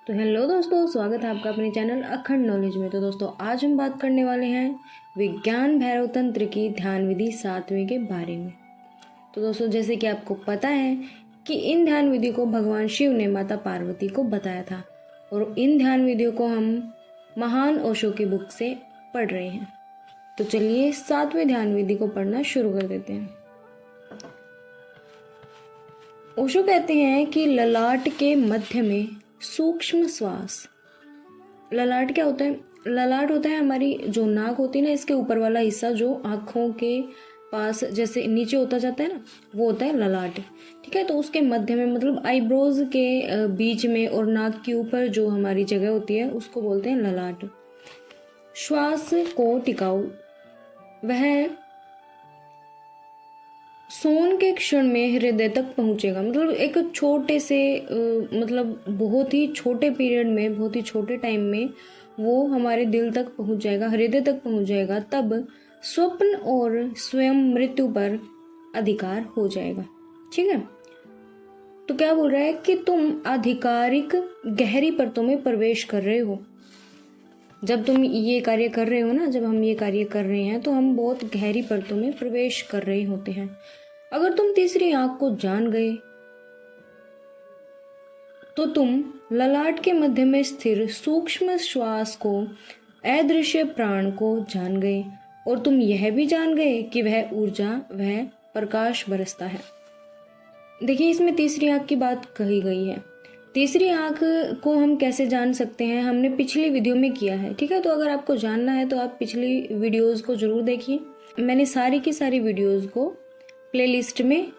तो हेलो दोस्तों, स्वागत है आपका अपने चैनल अखंड नॉलेज में। तो दोस्तों आज हम बात करने वाले हैं विज्ञान भैरव तंत्र की ध्यान विधि 7वें के बारे में। तो दोस्तों जैसे कि आपको पता है कि इन ध्यान विधि को भगवान शिव ने माता पार्वती को बताया था और इन ध्यान विधियों को हम महान ओशो की बुक से पढ़ रहे हैं। तो चलिए 7वें ध्यान विधि को पढ़ना शुरू कर देते हैं। ओशो कहते हैं कि ललाट के मध्य में सूक्ष्म श्वास। ललाट क्या होता है? ललाट होता है हमारी जो नाक होती है ना, इसके ऊपर वाला हिस्सा जो आँखों के पास जैसे नीचे होता जाता है ना, वो होता है ललाट। ठीक है, तो उसके मध्य में मतलब आईब्रोज के बीच में और नाक के ऊपर जो हमारी जगह होती है उसको बोलते हैं ललाट। श्वास को टिकाऊ, वह सोन के क्षण में हृदय तक पहुंचेगा। मतलब एक छोटे से मतलब बहुत ही छोटे पीरियड में, बहुत ही छोटे टाइम में वो हमारे दिल तक पहुंच जाएगा, हृदय तक पहुंच जाएगा। तब स्वप्न और स्वयं मृत्यु पर अधिकार हो जाएगा। ठीक है, तो क्या बोल रहा है कि तुम आधिकारिक गहरी परतों में प्रवेश कर रहे हो। जब तुम ये कार्य कर रहे हो ना, जब हम ये कार्य कर रहे हैं तो हम बहुत गहरी परतों में प्रवेश कर रहे होते हैं। अगर तुम तीसरी आंख को जान गए तो तुम ललाट के मध्य में स्थिर सूक्ष्म श्वास को, अदृश्य प्राण को जान गए और तुम यह भी जान गए कि वह ऊर्जा, वह प्रकाश बरसता है। देखिए इसमें तीसरी आंख की बात कही गई है। तीसरी आंख को हम कैसे जान सकते हैं, हमने पिछली वीडियो में किया है। ठीक है, तो अगर आपको जानना है तो आप पिछली वीडियोस को जरूर देखिए। मैंने सारी की सारी वीडियोस को प्लेलिस्ट में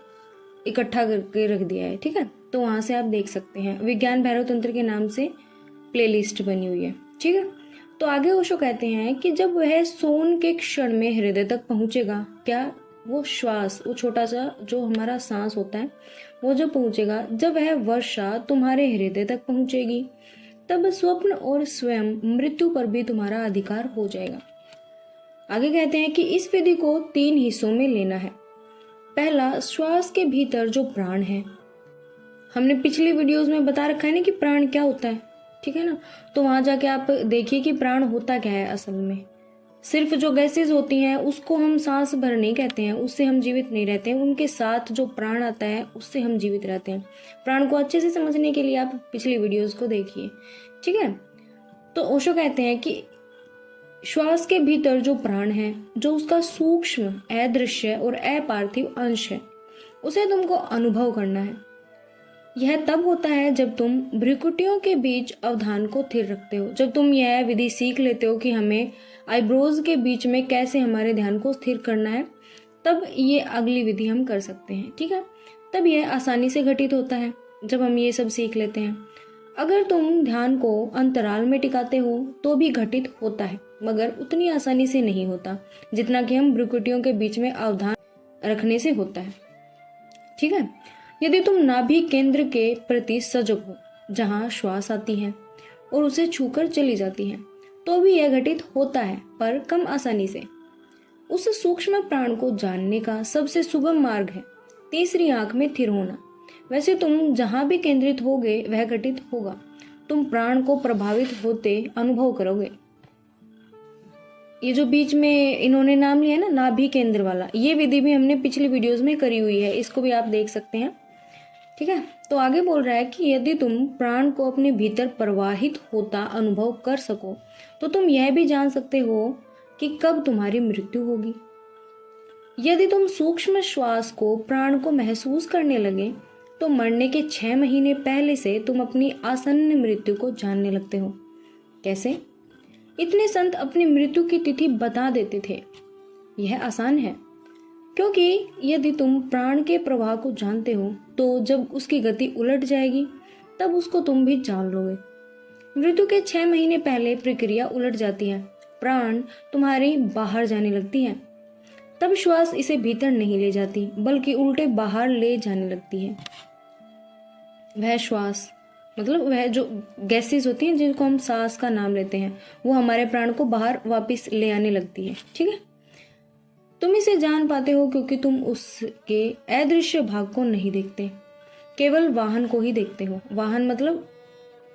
इकट्ठा करके रख दिया है। ठीक है, तो वहां से आप देख सकते हैं। विज्ञान भैरव तंत्र के नाम से प्लेलिस्ट बनी हुई है। ठीक है, तो आगे ओशो कहते हैं कि जब वह सोन के क्षण में हृदय तक पहुंचेगा, क्या वो श्वास, वो छोटा सा जो हमारा सांस होता है वो जब पहुंचेगा, जब वह वर्षा तुम्हारे हृदय तक पहुंचेगी, तब स्वप्न और स्वयं मृत्यु पर भी तुम्हारा अधिकार हो जाएगा। आगे कहते हैं कि इस विधि को 3 हिस्सों में लेना है। पहला, श्वास के भीतर जो प्राण है। हमने पिछली वीडियोस में बता रखा है ना कि प्राण क्या होता है। ठीक है ना, तो वहां जाके आप देखिए कि प्राण होता क्या है। असल में सिर्फ जो गैसेज होती हैं उसको हम सांस भर नहीं कहते हैं, उससे हम जीवित नहीं रहते हैं। उनके साथ जो प्राण आता है उससे हम जीवित रहते हैं। प्राण को अच्छे से समझने के लिए आप पिछली वीडियोस को देखिए। ठीक है, तो ओशो कहते हैं कि श्वास के भीतर जो प्राण है, जो उसका सूक्ष्म, अदृश्य और अपार्थिव अंश है, उसे तुमको अनुभव करना है। यह तब होता है जब तुम भ्रुकुटियों के बीच अवधान को स्थिर रखते हो। जब तुम यह विधि सीख लेते हो कि हमें आईब्रोज के बीच में कैसे हमारे ध्यान को स्थिर करना है, तब ये अगली विधि हम कर सकते हैं। ठीक है, तब यह आसानी से घटित होता है जब हम ये सब सीख लेते हैं। अगर तुम ध्यान को अंतराल में टिकाते हो तो भी घटित होता है, मगर उतनी आसानी से नहीं होता जितना कि हम भ्रुकुटियों के बीच में अवधान रखने से होता है। ठीक है, यदि तुम नाभि केंद्र के प्रति सजग हो, जहां श्वास आती है और उसे छूकर चली जाती है, तो भी यह घटित होता है, पर कम आसानी से। उस सूक्ष्म प्राण को जानने का सबसे सुगम मार्ग है तीसरी आंख में स्थिर होना। वैसे तुम जहां भी केंद्रित होगे वह घटित होगा। तुम प्राण को प्रभावित होते अनुभव करोगे। ये जो बीच में इन्होंने नाम लिया है ना, नाभि केंद्र वाला, ये विधि भी हमने पिछली वीडियोस में करी हुई है, इसको भी आप देख सकते हैं। ठीक है, तो आगे बोल रहा है कि यदि तुम प्राण को अपने भीतर प्रवाहित होता अनुभव कर सको तो तुम यह भी जान सकते हो कि कब तुम्हारी मृत्यु होगी। यदि तुम सूक्ष्म श्वास को, प्राण को महसूस करने लगे तो मरने के 6 महीने पहले से तुम अपनी आसन्न मृत्यु को जानने लगते हो। कैसे? इतने संत अपनी मृत्यु की तिथि बता देते थे। यह आसान है, क्योंकि यदि तुम प्राण के प्रवाह को जानते हो तो जब उसकी गति उलट जाएगी तब उसको तुम भी जान लोगे। मृत्यु के 6 महीने पहले प्रक्रिया उलट जाती है, प्राण तुम्हारी बाहर जाने लगती है। तब श्वास इसे भीतर नहीं ले जाती बल्कि उल्टे बाहर ले जाने लगती है। वह श्वास मतलब वह जो गैसेस होती हैं जिनको हम सांस का नाम लेते हैं, वो हमारे प्राण को बाहर वापस ले आने लगती है। ठीक है, तुम इसे जान पाते हो क्योंकि तुम उसके अदृश्य भाग को नहीं देखते, केवल वाहन को ही देखते हो। वाहन मतलब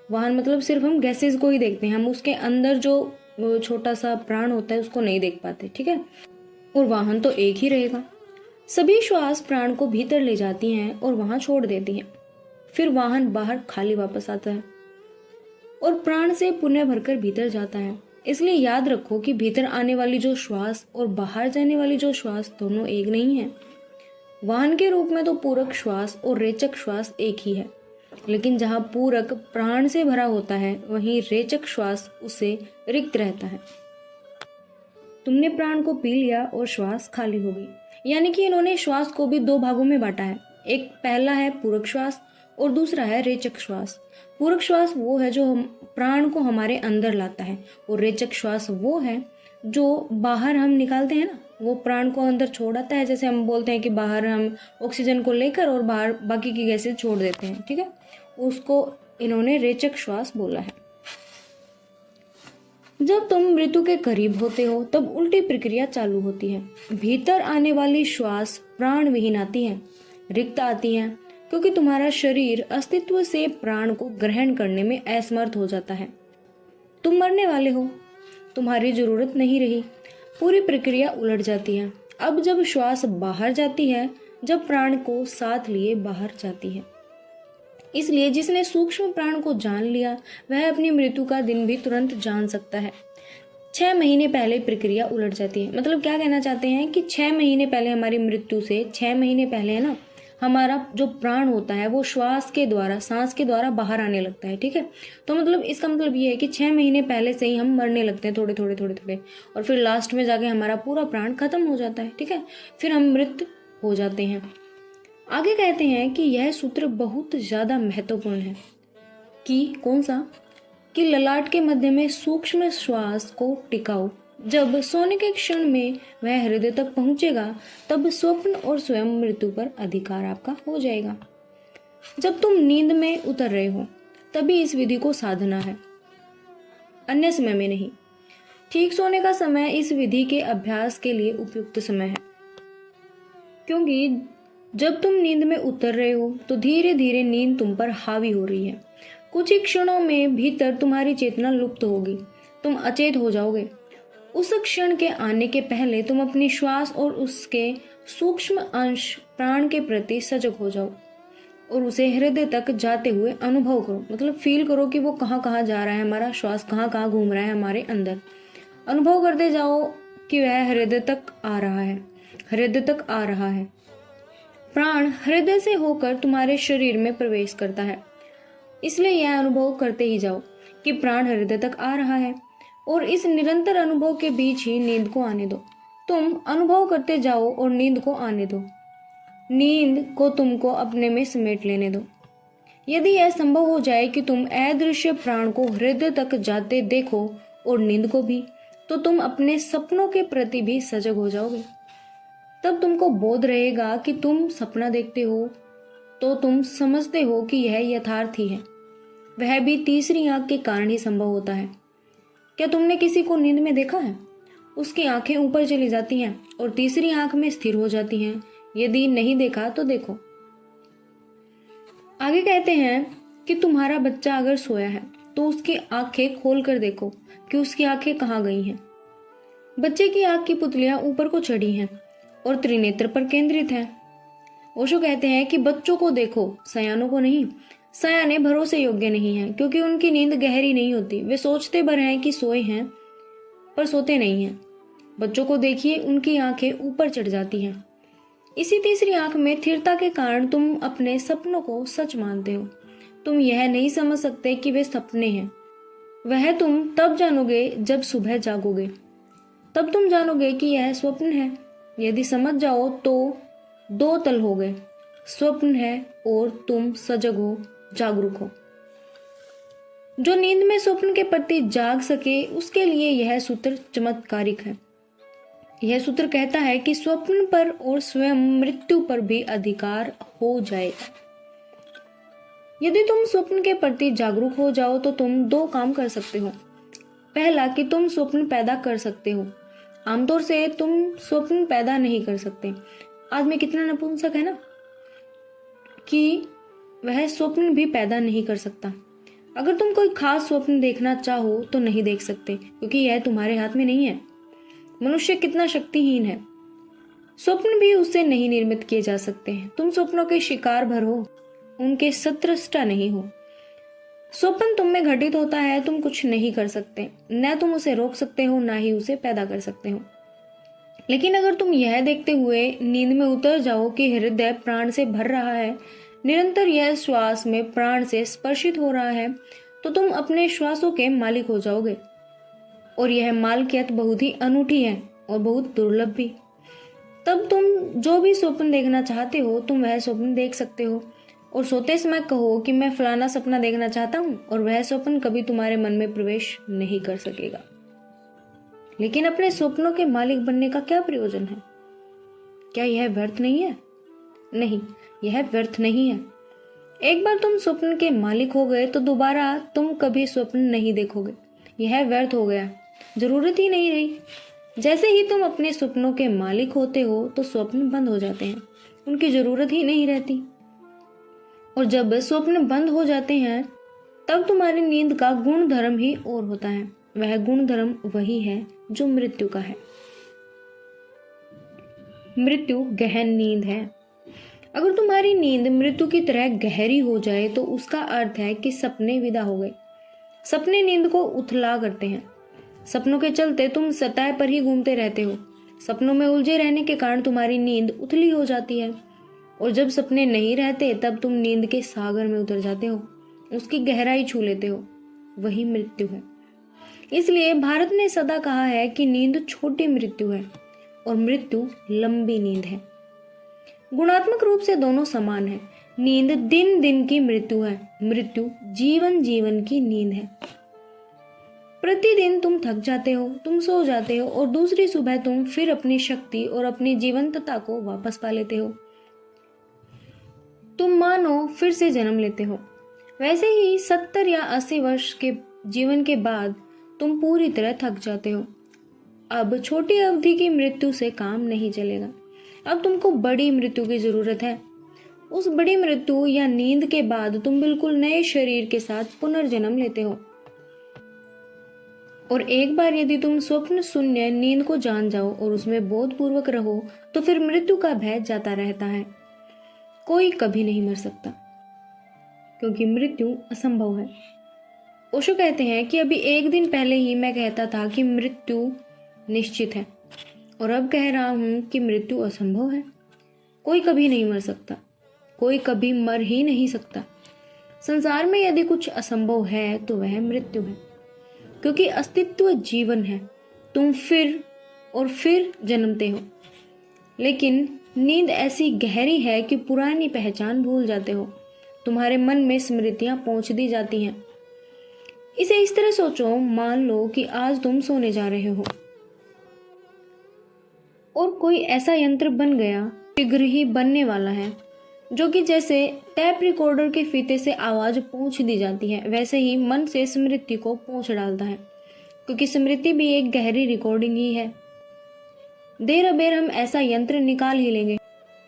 वाहन मतलब सिर्फ हम गैसेस को ही देखते हैं, हम उसके अंदर जो छोटा सा प्राण होता है उसको नहीं देख पाते, ठीक है। और वाहन तो एक ही रहेगा। सभी श्वास प्राण को भीतर ले जाती हैं और वहां छोड़ देती हैं। फिर वाहन बाहर खाली वापस आता है और प्राण से पुनः भरकर भीतर जाता है। इसलिए याद रखो कि भीतर आने वाली जो श्वास और बाहर जाने वाली जो श्वास दोनों एक नहीं है। वाहन के रूप में तो पूरक श्वास और रेचक श्वास एक ही है, लेकिन जहाँ पूरक प्राण से भरा होता है वहीं रेचक श्वास उससे रिक्त रहता है। तुमने प्राण को पी लिया और श्वास खाली हो गई, यानी कि इन्होंने श्वास को भी दो भागों में बांटा है। एक पहला है पूरक श्वास और दूसरा है रेचक श्वास। पूरक श्वास वो है जो प्राण को हमारे अंदर लाता है और रेचक श्वास वो है जो बाहर हम निकालते हैं ना, वो प्राण को अंदर छोड़ आता है। जैसे हम बोलते हैं कि बाहर हम ऑक्सीजन को लेकर और बाहर बाकी की गैसें छोड़ देते हैं, ठीक है, उसको इन्होंने रेचक श्वास बोला है। जब तुम मृत्यु के करीब होते हो तब उल्टी प्रक्रिया चालू होती है। भीतर आने वाली श्वास प्राण विहीन आती है, रिक्त आती है, क्योंकि तुम्हारा शरीर अस्तित्व से प्राण को ग्रहण करने में असमर्थ हो जाता है। तुम मरने वाले हो, तुम्हारी जरूरत नहीं रही, पूरी प्रक्रिया उलट जाती है। अब जब श्वास बाहर जाती है, जब प्राण को साथ लिए बाहर जाती है। इसलिए जिसने सूक्ष्म प्राण को जान लिया वह अपनी मृत्यु का दिन भी तुरंत जान सकता है। 6 महीने पहले प्रक्रिया उलट जाती है। मतलब क्या कहना चाहते हैं कि 6 महीने पहले हमारी मृत्यु से 6 महीने पहले है ना, हमारा जो प्राण होता है वो श्वास के द्वारा, सांस के द्वारा बाहर आने लगता है, ठीक है। तो मतलब इसका मतलब ये है कि 6 महीने पहले से ही हम मरने लगते हैं, थोड़े थोड़े थोड़े थोड़े, और फिर लास्ट में जाके हमारा पूरा प्राण खत्म हो जाता है, ठीक है, फिर हम मृत हो जाते हैं। आगे कहते हैं कि यह सूत्र बहुत ज्यादा महत्वपूर्ण है। कि कौन सा? कि ललाट के मध्य में सूक्ष्म श्वास को टिकाओ। जब सोने के क्षण में वह हृदय तक पहुंचेगा तब स्वप्न और स्वयं मृत्यु पर अधिकार आपका हो जाएगा। जब तुम नींद में उतर रहे हो तभी इस विधि को साधना है, अन्य समय में नहीं। ठीक सोने का समय इस विधि के अभ्यास के लिए उपयुक्त समय है, क्योंकि जब तुम नींद में उतर रहे हो तो धीरे धीरे नींद तुम पर हावी हो रही है। कुछ ही क्षणों में भीतर तुम्हारी चेतना लुप्त होगी, तुम अचेत हो जाओगे। उस क्षण के आने के पहले तुम अपनी श्वास और उसके सूक्ष्म अंश प्राण के प्रति सजग हो जाओ और उसे हृदय तक जाते हुए अनुभव करो। मतलब फील करो कि वो कहाँ कहाँ जा रहा है, हमारा श्वास कहाँ कहाँ घूम रहा है हमारे अंदर। अनुभव करते जाओ कि वह हृदय तक आ रहा है, हृदय तक आ रहा है। प्राण हृदय से होकर तुम्हारे शरीर में प्रवेश करता है, इसलिए यह अनुभव करते ही जाओ कि प्राण हृदय तक आ रहा है। और इस निरंतर अनुभव के बीच ही नींद को आने दो। तुम अनुभव करते जाओ और नींद को आने दो। नींद को तुमको अपने में समेट लेने दो। यदि यह संभव हो जाए कि तुम अदृश्य प्राण को हृदय तक जाते देखो और नींद को भी, तो तुम अपने सपनों के प्रति भी सजग हो जाओगे। तब तुमको बोध रहेगा कि तुम सपना देखते हो तो तुम समझते हो कि यह यथार्थ ही है। वह भी तीसरी आंख के कारण ही संभव होता है। क्या तुमने किसी को नींद में देखा है? उसकी आंखें ऊपर चली जाती हैं और तीसरी आंख में स्थिर हो जाती हैं। यदि नहीं देखा तो देखो। आगे कहते हैं कि तुम्हारा बच्चा अगर सोया है तो उसकी आंखें खोल कर देखो कि उसकी आंखें कहाँ गई हैं। बच्चे की आंख की पुतलियां ऊपर को चढ़ी हैं और त्रिनेत्र पर केंद्रित है। ओशो कहते हैं कि बच्चों को देखो, सयानों को नहीं। सयाने भरोसे योग्य नहीं है क्योंकि उनकी नींद गहरी नहीं होती। वे सोचते भर हैं कि सोए हैं पर सोते नहीं हैं। बच्चों को देखिए, उनकी आंखें ऊपर चढ़ जाती हैं। इसी तीसरी आंख में स्थिरता के कारण तुम अपने सपनों को सच मानते हो। तुम यह नहीं समझ सकते कि वे सपने हैं। वह तुम तब जानोगे जब सुबह जागोगे, तब तुम जानोगे कि यह स्वप्न है। यदि समझ जाओ तो 2 तल हो गए, स्वप्न है और तुम सजग हो, जागरूक हो। जो नींद में स्वप्न के प्रति जाग सके उसके लिए यह सूत्र चमत्कारिक है। यह सूत्र कहता है कि स्वप्न पर और स्वयं मृत्यु पर भी अधिकार हो जाएगा। यदि तुम स्वप्न के प्रति जागरूक हो जाओ तो तुम 2 काम कर सकते हो। पहला कि तुम स्वप्न पैदा कर सकते हो। आमतौर से तुम स्वप्न पैदा नहीं कर सकते। आदमी कितना नपुंसक है ना कि वह स्वप्न भी पैदा नहीं कर सकता। अगर तुम कोई खास स्वप्न देखना चाहो तो नहीं देख सकते, क्योंकि यह तुम्हारे हाथ में नहीं है। मनुष्य कितना शक्तिहीन है। स्वप्न भी उससे नहीं निर्मित किए जा सकते हैं। तुम स्वप्नों के शिकार भर हो, उनके सत्रष्टा नहीं हो। स्वप्न तुम में घटित होता है, तुम कुछ नहीं कर सकते। न तुम उसे रोक सकते हो, ना ही उसे पैदा कर सकते हो। लेकिन अगर तुम यह देखते हुए नींद में उतर जाओ कि हृदय प्राण से भर रहा है, निरंतर यह श्वास में प्राण से स्पर्शित हो रहा है, तो तुम अपने श्वासों के मालिक हो जाओगे। और यह मालकियत बहुत ही अनूठी है और बहुत दुर्लभ भी। तब तुम जो भी स्वप्न देखना चाहते हो, तुम वह स्वप्न देख सकते हो। और सोते समय कहो कि मैं फलाना सपना देखना चाहता हूँ, और वह स्वप्न कभी तुम्हारे मन में प्रवेश नहीं कर सकेगा। लेकिन अपने स्वप्नों के मालिक बनने का क्या प्रयोजन है? क्या यह व्यर्थ नहीं है? नहीं, यह व्यर्थ नहीं है। एक बार तुम स्वप्न के मालिक हो गए तो दोबारा तुम कभी स्वप्न नहीं देखोगे। यह व्यर्थ हो गया, जरूरत ही नहीं रही। जैसे ही तुम अपने स्वप्नों के मालिक होते हो तो स्वप्न बंद हो जाते हैं, उनकी जरूरत ही नहीं रहती। और जब स्वप्न बंद हो जाते हैं तब तुम्हारी नींद का गुण धर्म ही और होता है। वह गुण धर्म वही है जो मृत्यु का है। मृत्यु गहन नींद है। अगर तुम्हारी नींद मृत्यु की तरह गहरी हो जाए तो उसका अर्थ है कि सपने विदा हो गए। सपने नींद को उथला करते हैं। सपनों के चलते तुम सतह पर ही घूमते रहते हो। सपनों में उलझे रहने के कारण तुम्हारी नींद उथली हो जाती है। और जब सपने नहीं रहते तब तुम नींद के सागर में उतर जाते हो, उसकी गहराई छू लेते हो। वही मृत्यु है। इसलिए भारत ने सदा कहा है कि नींद छोटी मृत्यु है और मृत्यु लंबी नींद है। गुणात्मक रूप से दोनों समान है। नींद दिन दिन की मृत्यु है, मृत्यु जीवन जीवन की नींद है। प्रतिदिन तुम थक जाते हो, तुम सो जाते हो और दूसरी सुबह तुम फिर अपनी शक्ति और अपनी जीवंतता को वापस पा लेते हो। तुम मानो फिर से जन्म लेते हो। वैसे ही 70 या 80 वर्ष के जीवन के बाद तुम पूरी तरह थक जाते हो। अब छोटी अवधि की मृत्यु से काम नहीं चलेगा। अब तुमको बड़ी मृत्यु की जरूरत है। उस बड़ी मृत्यु या नींद के बाद तुम बिल्कुल नए शरीर के साथ पुनर्जन्म लेते हो। और एक बार यदि तुम स्वप्न शून्य नींद को जान जाओ और उसमें बोधपूर्वक रहो तो फिर मृत्यु का भय जाता रहता है। कोई कभी नहीं मर सकता, क्योंकि मृत्यु असंभव है। ओशो कहते हैं कि अभी एक दिन पहले ही मैं कहता था कि मृत्यु निश्चित है, और अब कह रहा हूं कि मृत्यु असंभव है। कोई कभी नहीं मर सकता, कोई कभी मर ही नहीं सकता। संसार में यदि कुछ असंभव है तो वह मृत्यु है, क्योंकि अस्तित्व जीवन है। तुम फिर और फिर जन्मते हो। लेकिन नींद ऐसी गहरी है कि पुरानी पहचान भूल जाते हो। तुम्हारे मन में स्मृतियां पहुंच दी जाती हैं। इसे इस तरह सोचो, मान लो कि आज तुम सोने जा रहे हो और कोई ऐसा यंत्र बन गया, शीघ्र ही बनने वाला है, जो कि जैसे टेप रिकॉर्डर के फीते से आवाज पहुंच दी जाती है, वैसे ही मन से स्मृति को पहुंच डालता है, क्योंकि स्मृति भी एक गहरी रिकॉर्डिंग ही है। देर अबेर हम ऐसा यंत्र निकाल ही लेंगे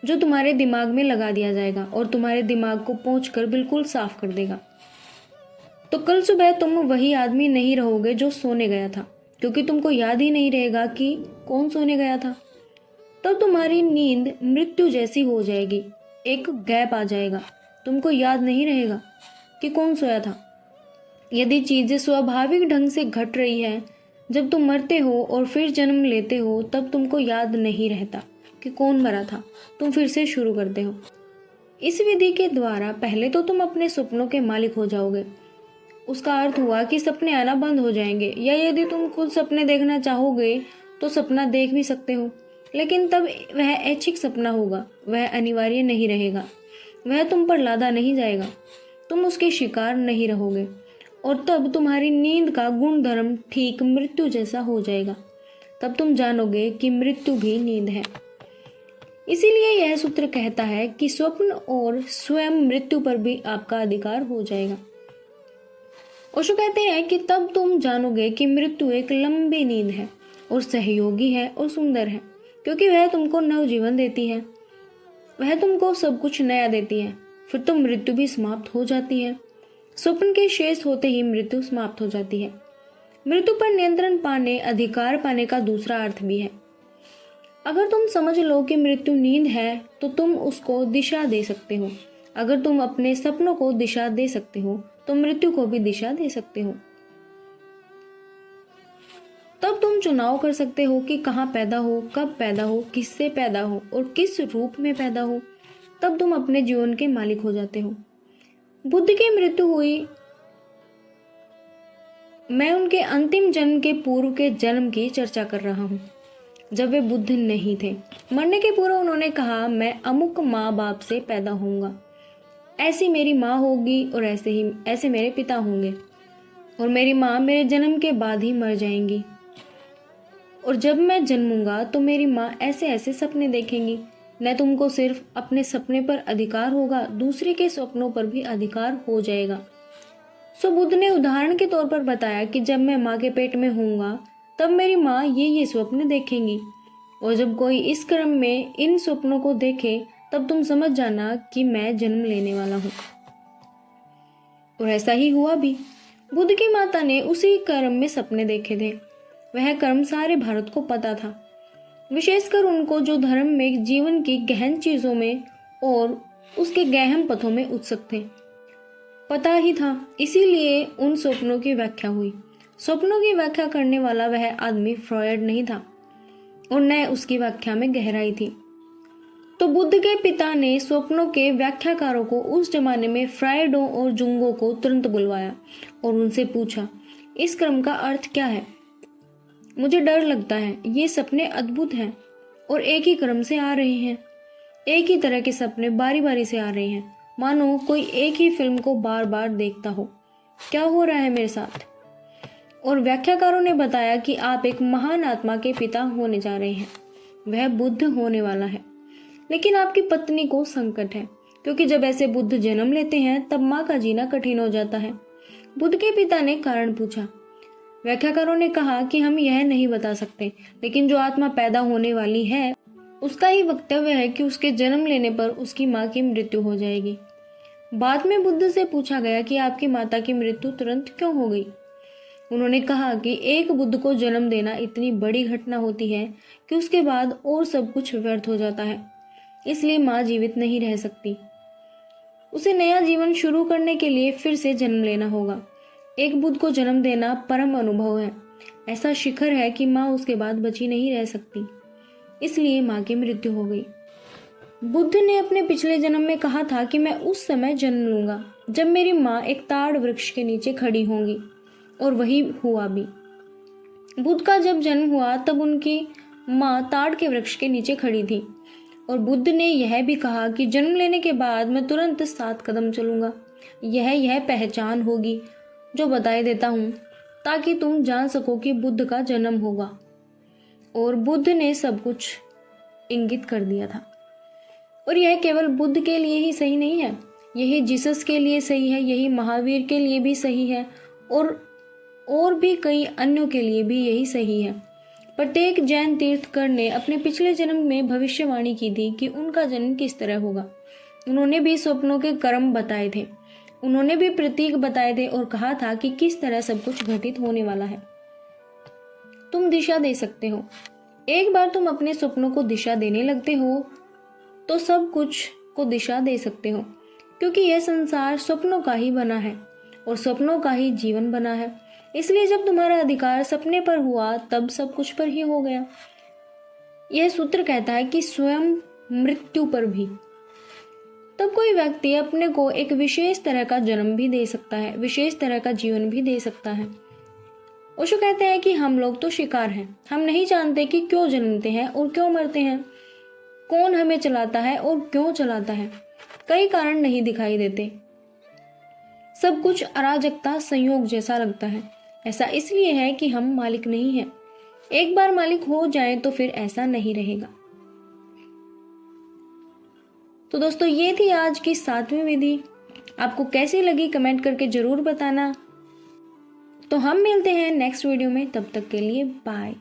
जो तुम्हारे दिमाग में लगा दिया जाएगा और तुम्हारे दिमाग को पहुंचकर बिल्कुल साफ कर देगा। तो कल सुबह तुम वही आदमी नहीं रहोगे जो सोने गया था, क्योंकि तुमको याद ही नहीं रहेगा कि कौन सोने गया था। तब तुम्हारी नींद मृत्यु जैसी हो जाएगी। एक गैप आ जाएगा, तुमको याद नहीं रहेगा कि कौन सोया था। यदि चीजें स्वाभाविक ढंग से घट रही है, जब तुम मरते हो और फिर जन्म लेते हो तब तुमको याद नहीं रहता कि कौन मरा था। तुम फिर से शुरू करते हो। इस विधि के द्वारा पहले तो तुम अपने सपनों के मालिक हो जाओगे। उसका अर्थ हुआ कि सपने आना बंद हो जाएंगे, या यदि तुम खुद सपने देखना चाहोगे तो सपना देख भी सकते हो, लेकिन तब वह ऐच्छिक सपना होगा, वह अनिवार्य नहीं रहेगा, वह तुम पर लादा नहीं जाएगा, तुम उसके शिकार नहीं रहोगे, और तब तुम्हारी नींद का गुण धर्म ठीक मृत्यु जैसा हो जाएगा। तब तुम जानोगे कि मृत्यु भी नींद है। इसीलिए यह सूत्र कहता है कि स्वप्न और स्वयं मृत्यु पर भी आपका अधिकार हो जाएगा। ओशो कहते हैं कि तब तुम जानोगे कि मृत्यु एक लंबी नींद है और सहयोगी है और सुंदर है, क्योंकि वह तुमको नवजीवन देती है, वह तुमको सब कुछ नया देती है। फिर तो मृत्यु भी समाप्त हो जाती है। स्वप्न के शेष होते ही मृत्यु समाप्त हो जाती है। मृत्यु पर नियंत्रण पाने, अधिकार पाने का दूसरा अर्थ भी है। अगर तुम समझ लो कि मृत्यु नींद है तो तुम उसको दिशा दे सकते हो। अगर तुम अपने सपनों को दिशा दे सकते हो तो मृत्यु को भी दिशा दे सकते हो। तब तुम चुनाव कर सकते हो कि कहाँ पैदा हो, कब पैदा हो, किससे पैदा हो और किस रूप में पैदा हो। तब तुम अपने जीवन के मालिक हो जाते हो। बुद्ध की मृत्यु हुई। मैं उनके अंतिम जन्म के पूर्व के जन्म की चर्चा कर रहा हूँ, जब वे बुद्ध नहीं थे। मरने के पूर्व उन्होंने कहा, मैं अमुक माँ बाप से पैदा होऊंगा, ऐसी मेरी माँ होगी और ऐसे मेरे पिता होंगे, और मेरी माँ मेरे जन्म के बाद ही मर जाएंगी, और जब मैं जन्मूंगा तो मेरी माँ ऐसे ऐसे सपने देखेंगी। न तुमको सिर्फ अपने सपने पर अधिकार होगा, दूसरे के सपनों पर भी अधिकार हो जाएगा। सो बुद्ध ने उदाहरण के तौर पर बताया कि जब मैं माँ के पेट में होऊंगा तब मेरी माँ ये स्वप्न देखेंगी, और जब कोई इस क्रम में इन स्वप्नों को देखे तब तुम समझ जाना कि मैं जन्म लेने वाला हूँ। और ऐसा ही हुआ भी। बुद्ध की माता ने उसी क्रम में सपने देखे थे। वह क्रम सारे भारत को पता था, विशेषकर उनको जो धर्म में, जीवन की गहन चीजों में और उसके गहन पथों में उत्सुक थे, पता ही था। इसीलिए उन स्वप्नों की व्याख्या हुई। स्वप्नों की व्याख्या करने वाला वह आदमी फ्रॉयड नहीं था और न उसकी व्याख्या में गहराई थी। तो बुद्ध के पिता ने स्वप्नों के व्याख्याकारों को उस जमाने में फ्रायडों और जुंगों को तुरंत बुलवाया और उनसे पूछा, इस क्रम का अर्थ क्या है? मुझे डर लगता है, ये सपने अद्भुत हैं और एक ही क्रम से आ रहे हैं। एक ही तरह के सपने बारी बारी से आ रहे हैं, मानो कोई एक ही फिल्म को बार बार देखता हो। क्या हो रहा है मेरे साथ? और व्याख्याकारों ने बताया कि आप एक महान आत्मा के पिता होने जा रहे हैं, वह बुद्ध होने वाला है। लेकिन आपकी पत्नी को संकट है, क्योंकि जब ऐसे बुद्ध जन्म लेते हैं तब माँ का जीना कठिन हो जाता है। बुद्ध के पिता ने कारण पूछा। व्याख्याकारों ने कहा कि हम यह नहीं बता सकते, लेकिन जो आत्मा पैदा होने वाली है उसका ही वक्तव्य है कि उसके जन्म लेने पर उसकी माँ की मृत्यु हो जाएगी। बाद में बुद्ध से पूछा गया कि आपकी माता की मृत्यु तुरंत क्यों हो गई। उन्होंने कहा कि एक बुद्ध को जन्म देना इतनी बड़ी घटना होती है कि उसके बाद और सब कुछ व्यर्थ हो जाता है, इसलिए माँ जीवित नहीं रह सकती। उसे नया जीवन शुरू करने के लिए फिर से जन्म लेना होगा। एक बुद्ध को जन्म देना परम अनुभव है, ऐसा शिखर है कि माँ उसके बाद बची नहीं रह सकती, इसलिए माँ की मृत्यु हो गई। बुद्ध ने अपने पिछले जन्म में कहा था कि मैं उस समय जन्म लूंगा जब मेरी माँ एक ताड़ वृक्ष के नीचे खड़ी होंगी, और वही हुआ भी। बुद्ध का जब जन्म हुआ तब उनकी माँ ताड़ के वृक्ष के नीचे खड़ी थी, और बुद्ध ने यह भी कहा कि जन्म लेने के बाद मैं तुरंत 7 कदम चलूंगा। यह पहचान होगी जो बताए देता हूँ, ताकि तुम जान सको कि बुद्ध का जन्म होगा। और बुद्ध ने सब कुछ इंगित कर दिया था। और यह केवल बुद्ध के लिए ही सही नहीं है, यही जीसस के लिए सही है, यही महावीर के लिए भी सही है, और भी कई अन्यों के लिए भी यही सही है। प्रत्येक जैन तीर्थकर ने अपने पिछले जन्म में भविष्यवाणी की थी कि उनका जन्म किस तरह होगा। उन्होंने भी स्वप्नों के क्रम बताए थे, उन्होंने भी प्रतीक बताए थे और कहा था कि किस तरह सब कुछ घटित होने वाला है। तुम दिशा दे सकते हो। एक बार तुम अपने स्वप्नों को दिशा देने लगते हो तो सब कुछ को दिशा दे सकते हो, क्योंकि यह संसार स्वप्नों का ही बना है और स्वप्नों का ही जीवन बना है। इसलिए जब तुम्हारा अधिकार सपने पर हुआ तब सब कुछ पर ही हो गया। यह सूत्र कहता है कि स्वयं मृत्यु पर भी। तब कोई व्यक्ति अपने को एक विशेष तरह का जन्म भी दे सकता है, विशेष तरह का जीवन भी दे सकता है। ओशो कहते हैं कि हम लोग तो शिकार हैं, हम नहीं जानते कि क्यों जन्मते हैं और क्यों मरते हैं, कौन हमें चलाता है और क्यों चलाता है। कई कारण नहीं दिखाई देते, सब कुछ अराजकता संयोग जैसा लगता है। ऐसा इसलिए है कि हम मालिक नहीं हैं। एक बार मालिक हो जाए तो फिर ऐसा नहीं रहेगा। तो दोस्तों, ये थी आज की 7वीं विधि। आपको कैसी लगी कमेंट करके जरूर बताना। तो हम मिलते हैं नेक्स्ट वीडियो में, तब तक के लिए बाय।